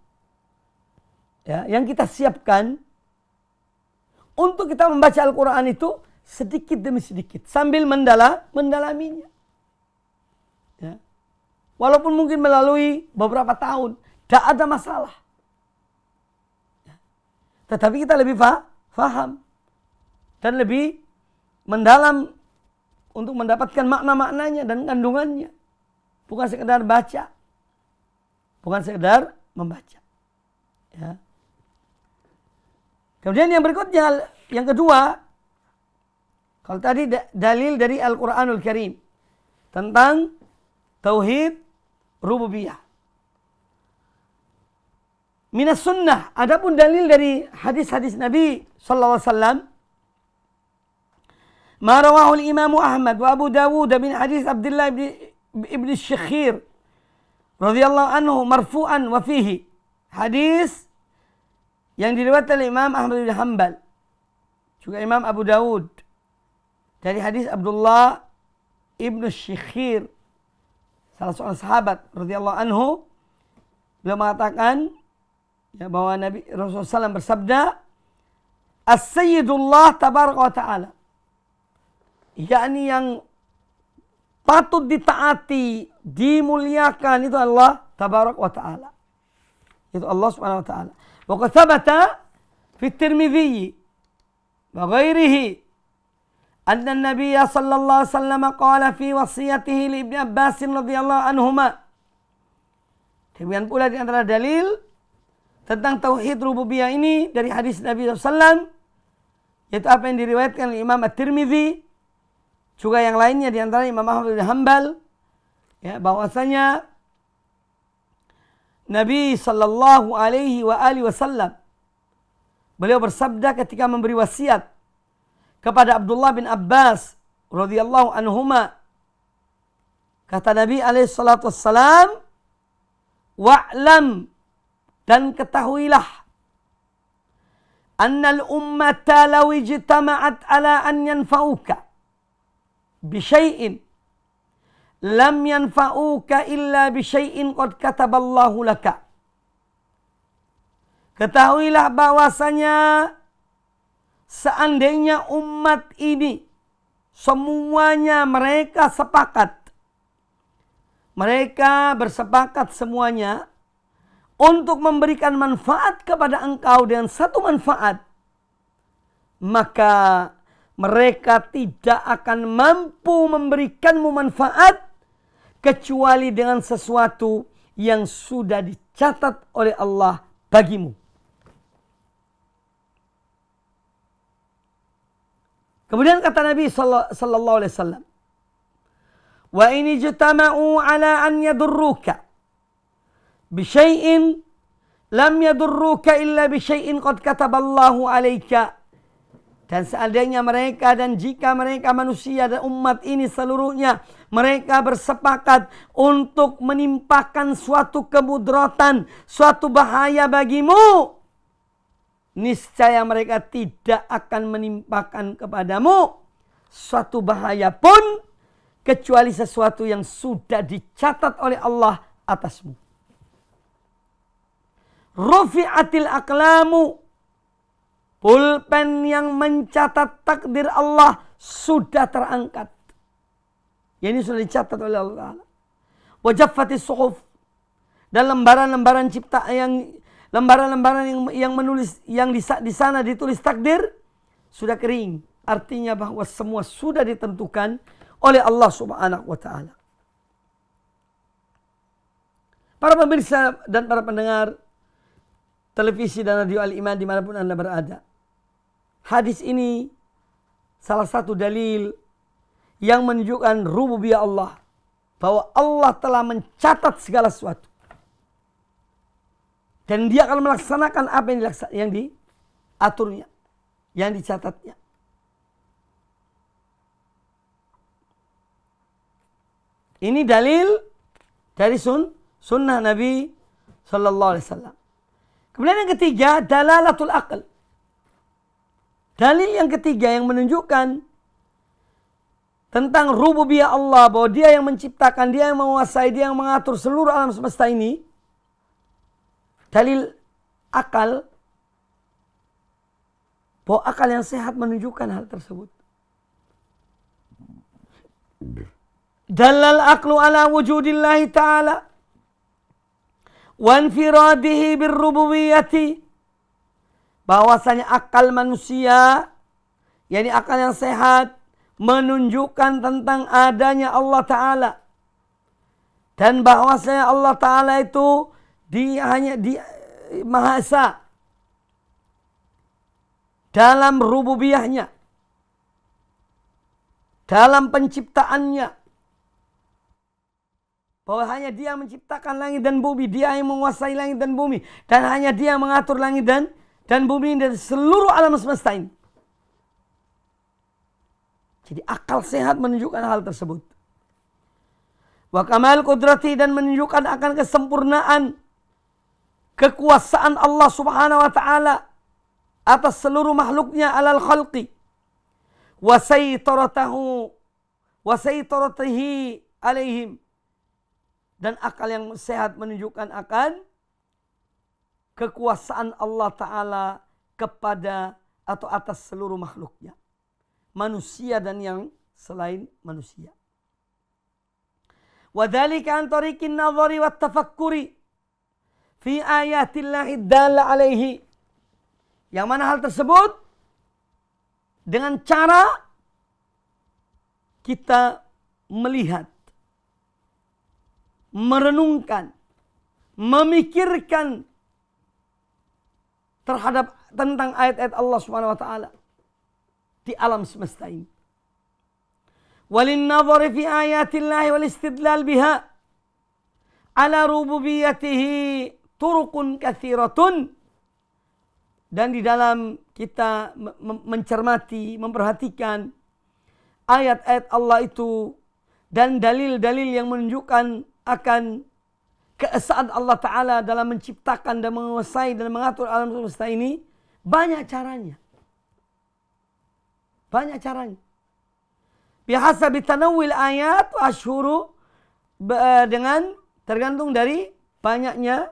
ya, yang kita siapkan untuk kita membaca Al-Quran itu sedikit demi sedikit. Sambil mendalaminya. Ya. Walaupun mungkin melalui beberapa tahun. Tidak ada masalah. Ya. Tetapi kita lebih faham. Dan lebih mendalam untuk mendapatkan makna-maknanya dan kandungannya. Bukan sekedar baca. Bukan sekedar membaca. Ya. Kemudian yang berikutnya, yang kedua. Kalau tadi dalil dari Al-Quranul Karim. Tentang tauhid rububiyah. Minas sunnah. Adapun dalil dari hadis-hadis Nabi sallallahu alaihi wasallam. Ma rawahu al-Imam Ahmad wa Abu Dawud min hadis Abdullah ibn Syakhir radhiyallahu anhu marfu'an wa fihi. Hadis yang diriwayatkan oleh Imam Ahmad bin Hanbal. Juga Imam Abu Dawud. Dari hadis Abdullah ibn Syakhir, salah seorang sahabat radhiyallahu anhu, beliau mengatakan ya, bahwa Nabi Rasulullah SAW bersabda, As-Sayyidullah tabaraka wa ta'ala, yakni yang patut ditaati, dimuliakan itu Allah tabaraka wa ta'ala. Itu Allah subhanahu wa ta'ala. Wa qad thabata fi Tirmidzi wa ghairihi anna Nabiy sallallahu alaihi wasallam qala fi wasiyatihi li Ibnu Abbas radhiyallahu anhuma. Demikian pula di antara dalil tentang tauhid rububiyah ini dari hadis Nabi SAW, yaitu apa yang diriwayatkan oleh Imam At-Tirmidzi, juga yang lainnya di antara Imam Ahmad bin Hanbal, ya, bahwasanya Nabi sallallahu alaihi wasallam beliau bersabda ketika memberi wasiat kepada Abdullah bin Abbas radhiyallahu anhuma. Kata Nabi alaihi salatu wassalam, wa'lam, dan ketahuilah, annal ummata law ijtama'at ala an yanfa'uka bi syai'in lam yanfa'uka illa bi syai'in qad kataballahu laka. Ketahuilah bahwasanya seandainya umat ini semuanya mereka sepakat, mereka bersepakat semuanya untuk memberikan manfaat kepada engkau dengan satu manfaat, maka mereka tidak akan mampu memberikanmu manfaat kecuali dengan sesuatu yang sudah dicatat oleh Allah bagimu. Kemudian kata Nabi sallallahu alaihi wasallam, wa in ijtama'u ala an yadurruka bi syai'in lam yadurruka illa bi syai'in qad kataballahu 'alaika. Dan seandainya mereka dan jika mereka manusia dan umat ini seluruhnya mereka bersepakat untuk menimpakan suatu kemudaratan, suatu bahaya bagimu, niscaya mereka tidak akan menimpakan kepadamu suatu bahaya pun kecuali sesuatu yang sudah dicatat oleh Allah atasmu. Rufi'atil aqlamu, pulpen yang mencatat takdir Allah sudah terangkat. Ini sudah dicatat oleh Allah. Wajaffatis suhuf, dan lembaran-lembaran cipta lembaran-lembaran yang menulis yang di sana ditulis takdir sudah kering. Artinya bahwa semua sudah ditentukan oleh Allah Subhanahu wa taala. Para pemirsa dan para pendengar televisi dan radio Al-Iman dimanapun Anda berada, hadis ini salah satu dalil yang menunjukkan rububiyah Allah, bahwa Allah telah mencatat segala sesuatu dan Dia akan melaksanakan apa yang diaturnya, yang dicatatnya. Ini dalil dari sunnah Nabi sallallahu alaihi wasallam. Kemudian yang ketiga, dalalatul aql. Dalil yang ketiga yang menunjukkan tentang rububiyah Allah, bahwa Dia yang menciptakan, Dia yang menguasai, Dia yang mengatur seluruh alam semesta ini. Dalil akal, bahwa akal yang sehat menunjukkan hal tersebut. Dalal aqlu ala wujudillahi ta'ala wa infiradihi birrububiyyati, bahwasanya akal manusia, yakni akal yang sehat, menunjukkan tentang adanya Allah Ta'ala, dan bahwasanya Allah Ta'ala itu hanya Maha Esa dalam rububiyahnya, dalam penciptaannya, bahwa hanya Dia menciptakan langit dan bumi, Dia yang menguasai langit dan bumi, dan hanya Dia yang mengatur langit dan bumi dan seluruh alam semesta ini. Jadi akal sehat menunjukkan hal tersebut. Wa kamal qudrati, dan menunjukkan akan kesempurnaan kekuasaan Allah Subhanahu wa taala atas seluruh makhluknya, alal khalqi, wa saytaratihi alaihim, dan akal yang sehat menunjukkan akan kekuasaan Allah Ta'ala kepada atau atas seluruh makhluknya, manusia dan yang selain manusia. Wa dzalika an tariqin nadhari wat tafakkuri fi ayatillahi dalla alaihi, yang mana hal tersebut dengan cara kita melihat, merenungkan, memikirkan terhadap tentang ayat-ayat Allah Subhanahu wa taala di alam semesta ini. Walin nadhari fi ayatillahi wal istidlal biha ala rububiyyatihi turuqun katsiratun. Dan di dalam kita mencermati, memperhatikan ayat-ayat Allah itu dan dalil-dalil yang menunjukkan akan keesaan Allah Ta'ala dalam menciptakan dan menguasai dan mengatur alam semesta ini, banyak caranya. Banyak caranya. Bihasabi tanawwil ayat wa asyhuru, dengan tergantung dari banyaknya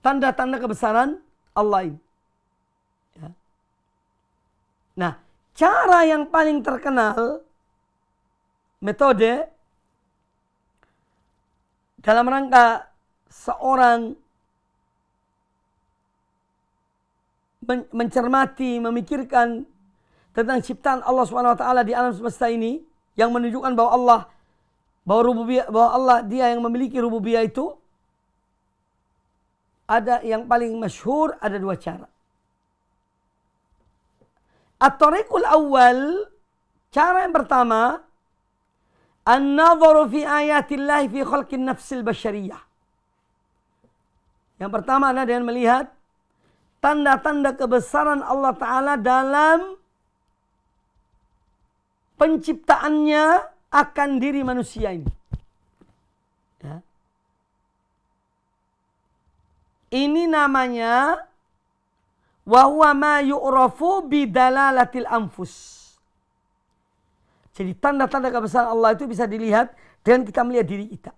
tanda-tanda kebesaran Allah ini. Ya. Nah, cara yang paling terkenal, metode dalam rangka seorang mencermati, memikirkan tentang ciptaan Allah Subhanahu wa taala di alam semesta ini, yang menunjukkan bahwa Allah dia yang memiliki rububiyah itu, ada yang paling masyhur, ada dua cara. At-tariqul awal, cara yang pertama, an-nadharu fi ayatillahi fi khalqin nafsil basyariyah. Yang pertama adalah dengan melihat tanda-tanda kebesaran Allah Ta'ala dalam penciptaannya akan diri manusia ini. Ya. Ini namanya wa huwa ma yu'rafu bidalalatil anfus. Jadi tanda-tanda kebesaran Allah itu bisa dilihat dengan kita melihat diri kita.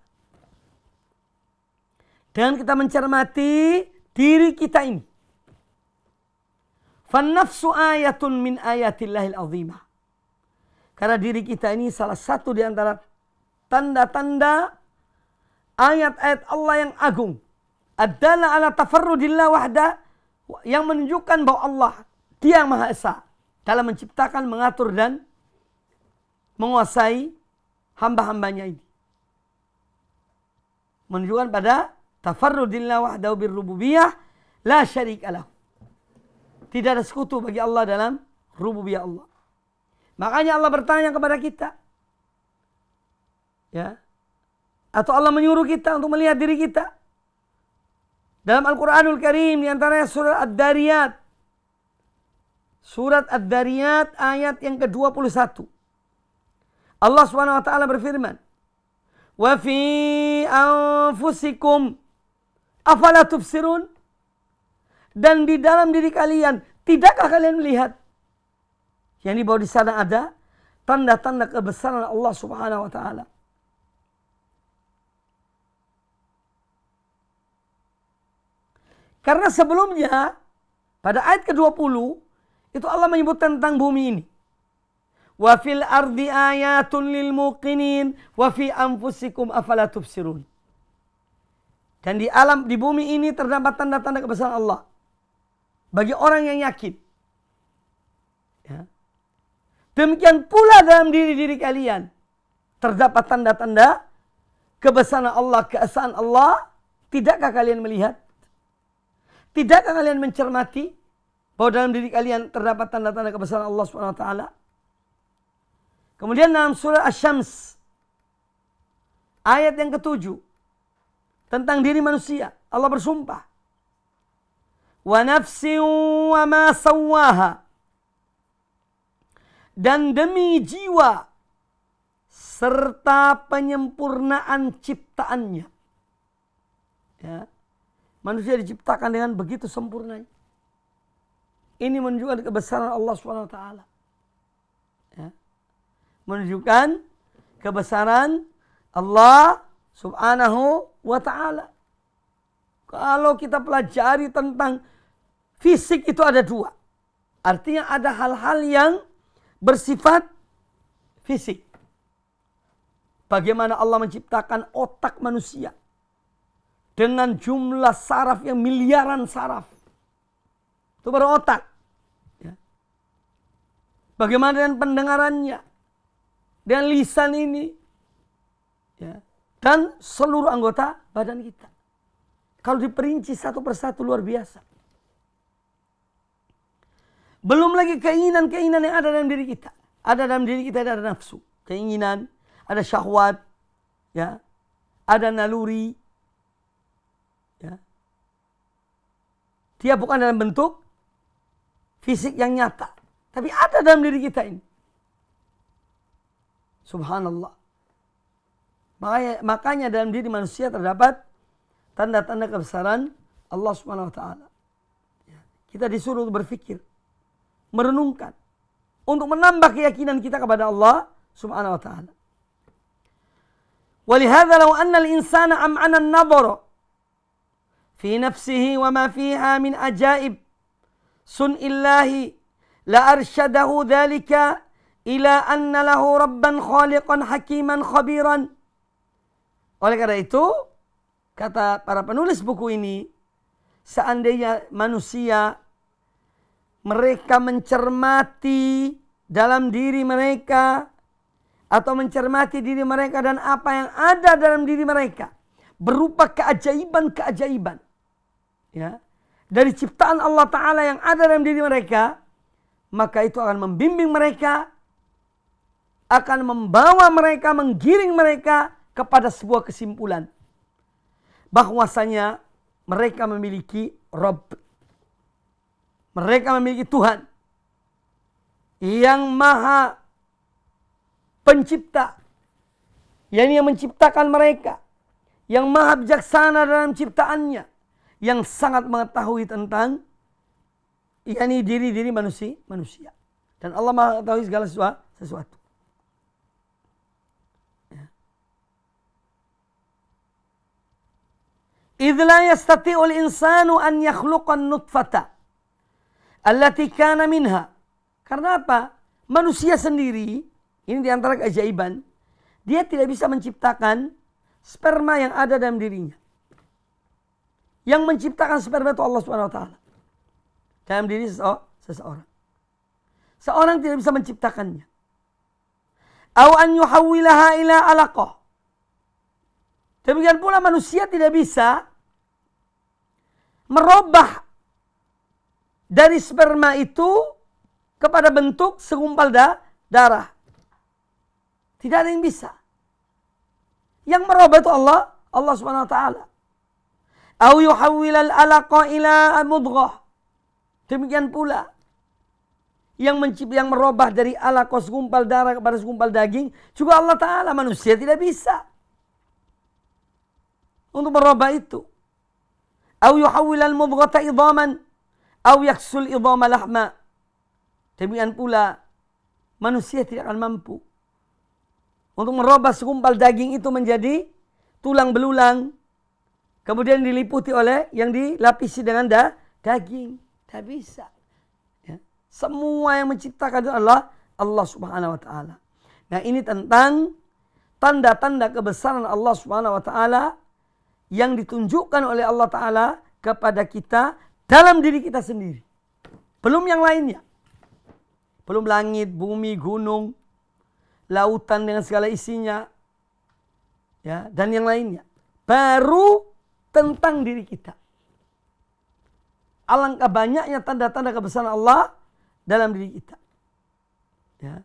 Dengan kita mencermati diri kita ini. Fannafsu ayatun min ayatillahil azimah. Karena diri kita ini salah satu di antara tanda-tanda ayat-ayat Allah yang agung. Ad-dala ala tafarrudillah wahda, yang menunjukkan bahwa Allah dia yang Maha Esa dalam menciptakan, mengatur dan menguasai hamba-hambanya ini. Menunjukkan pada tafarrudillah wahdahu birrububiyah la syarika lahu. Tidak ada sekutu bagi Allah dalam rububiyah Allah. Makanya Allah bertanya kepada kita. Ya. Atau Allah menyuruh kita untuk melihat diri kita. Dalam Al-Quranul Karim, di antaranya surat Ad-Dariyat. Surat Ad-Dariyat ayat yang ke-21. Allah Subhanahu wa taala berfirman, "Wa fi anfusikum afala tubsirun?" Dan di dalam diri kalian, tidakkah kalian melihat? Yang di bawah di sana ada tanda-tanda kebesaran Allah Subhanahu wa taala. Karena sebelumnya pada ayat ke-20 itu Allah menyebutkan tentang bumi ini. Wa fil ardi ayatun lil muqinin wa fi anfusikum afala tubsirun. Dan di bumi ini terdapat tanda-tanda kebesaran Allah bagi orang yang yakin. Ya. Demikian pula dalam diri-diri kalian terdapat tanda-tanda kebesaran Allah, keesaan Allah. Tidakkah kalian melihat? Tidakkah kalian mencermati bahwa dalam diri kalian terdapat tanda-tanda kebesaran Allah Subhanahu wa taala? Kemudian dalam surah Asy-Syams ayat yang ke-7 tentang diri manusia, Allah bersumpah, wa nafsin wa ma sawwaha, dan demi jiwa serta penyempurnaan ciptaannya. Ya. Manusia diciptakan dengan begitu sempurnanya. Ini menunjukkan kebesaran Allah Subhanahu wa taala. Ya. Menunjukkan kebesaran Allah Subhanahu wa taala. Kalau kita pelajari tentang fisik itu ada dua. Artinya ada hal-hal yang bersifat fisik. Bagaimana Allah menciptakan otak manusia dengan jumlah saraf yang miliaran saraf. Itu baru otak. Ya. Bagaimana dengan pendengarannya? Dengan lisan ini. Ya. Dan seluruh anggota badan kita. Kalau diperinci satu persatu luar biasa. Belum lagi keinginan-keinginan yang ada dalam diri kita. Ada dalam diri kita ada nafsu, keinginan, ada syahwat, ya, ada naluri. Ya. Dia bukan dalam bentuk fisik yang nyata, tapi ada dalam diri kita ini. Subhanallah. Makanya dalam diri manusia terdapat tanda-tanda kebesaran Allah Subhanahu wa taala. Kita disuruh berpikir, merenungkan untuk menambah keyakinan kita kepada Allah Subhanahu wa taala. Walihada law anna al-insana am'ana an-nadhara fi nafsihi wa ma fiha min ajaib sun'illahi la arsyadahu dhalika ila anna lahu rabban khaliqan hakiman khabiran. Oleh karena itu, kata para penulis buku ini, seandainya manusia mereka mencermati dalam diri mereka atau mencermati diri mereka dan apa yang ada dalam diri mereka berupa keajaiban-keajaiban, ya, dari ciptaan Allah Ta'ala yang ada dalam diri mereka, maka itu akan membimbing mereka, akan membawa mereka, menggiring mereka kepada sebuah kesimpulan bahwasanya mereka memiliki Rabb, mereka memiliki Tuhan yang maha pencipta, yang menciptakan mereka, yang maha bijaksana dalam ciptaannya, yang sangat mengetahui tentang diri-diri manusia. Dan Allah maha mengetahui segala sesuatu. إذ لا يستطيع الإنسان أن يخلق النطفة التي كان منها. Karena apa? Manusia sendiri, ini diantara keajaiban, dia tidak bisa menciptakan sperma yang ada dalam dirinya. Yang menciptakan sperma itu Allah Subhanahu wa taala. Dalam diri seseorang. Seorang tidak bisa menciptakannya. Aw an yuhawwilaha ila alaqah. Demikian pula manusia tidak bisa merubah dari sperma itu kepada bentuk segumpal darah. Tidak ada yang bisa. Yang merubah itu Allah Subhanahu wa taala. Au yuhawwilal alaqa ila mudghah. Demikian pula yang merubah dari alaqa segumpal darah kepada segumpal daging juga Allah Ta'ala. Manusia tidak bisa untuk merubah itu. Au yuhawwilal mudghata idhaman au yaksul idhama lahma. Demikian pula manusia tidak akan mampu untuk merubah segumpal daging itu menjadi tulang belulang, kemudian diliputi oleh yang dilapisi dengan daging. Tidak bisa. Ya. Semua yang menciptakan itu Allah Subhanahu wa taala. Nah, ini tentang tanda-tanda kebesaran Allah Subhanahu wa taala yang ditunjukkan oleh Allah Ta'ala kepada kita dalam diri kita sendiri. Belum yang lainnya. Belum langit, bumi, gunung, lautan dengan segala isinya, ya, dan yang lainnya. Baru tentang diri kita. Alangkah banyaknya tanda-tanda kebesaran Allah dalam diri kita. Ya.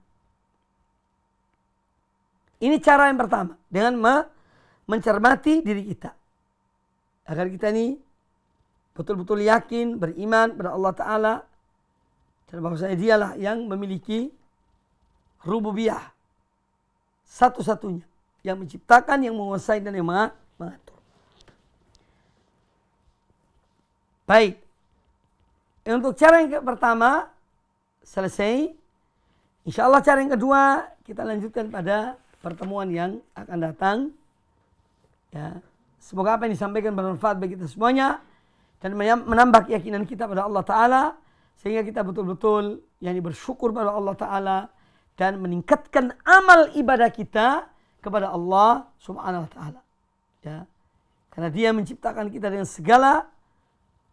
Ini cara yang pertama. Dengan mencermati diri kita. Agar kita ini betul-betul yakin, beriman pada Allah Ta'ala. Dan bahwasanya dialah yang memiliki rububiyah. Satu-satunya. Yang menciptakan, yang menguasai, dan yang mengatur. Baik. Untuk cara yang pertama selesai. Insya Allah cara yang kedua kita lanjutkan pada pertemuan yang akan datang. Ya. Semoga apa yang disampaikan bermanfaat bagi kita semuanya dan menambah keyakinan kita pada Allah Ta'ala sehingga kita betul-betul bersyukur pada Allah Ta'ala dan meningkatkan amal ibadah kita kepada Allah Subhanahu wa Ta'ala. Ya. Karena Dia menciptakan kita dengan segala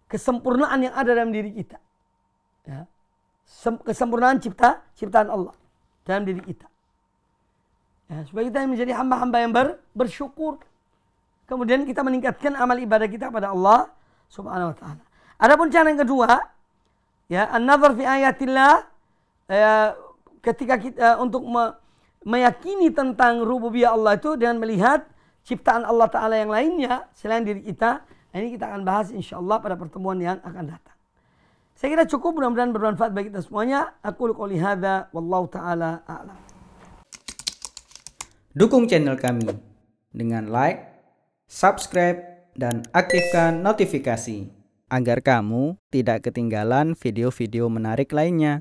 kesempurnaan yang ada dalam diri kita. Ya. kesempurnaan ciptaan Allah dalam diri kita. Ya, supaya kita menjadi hamba-hamba yang bersyukur. Kemudian kita meningkatkan amal ibadah kita kepada Allah Subhanahu wa taala. Adapun cara yang kedua, ya, an-nazar fi ayatillah, ketika kita untuk meyakini tentang rububiyah Allah itu dengan melihat ciptaan Allah Ta'ala yang lainnya selain diri kita. Ini kita akan bahas insyaAllah pada pertemuan yang akan datang. Saya kira cukup, mudah-mudahan bermanfaat bagi kita semuanya. Aku qouli hadza wallahu ta'ala a'lam. Dukung channel kami dengan like, subscribe, dan aktifkan notifikasi agar kamu tidak ketinggalan video-video menarik lainnya.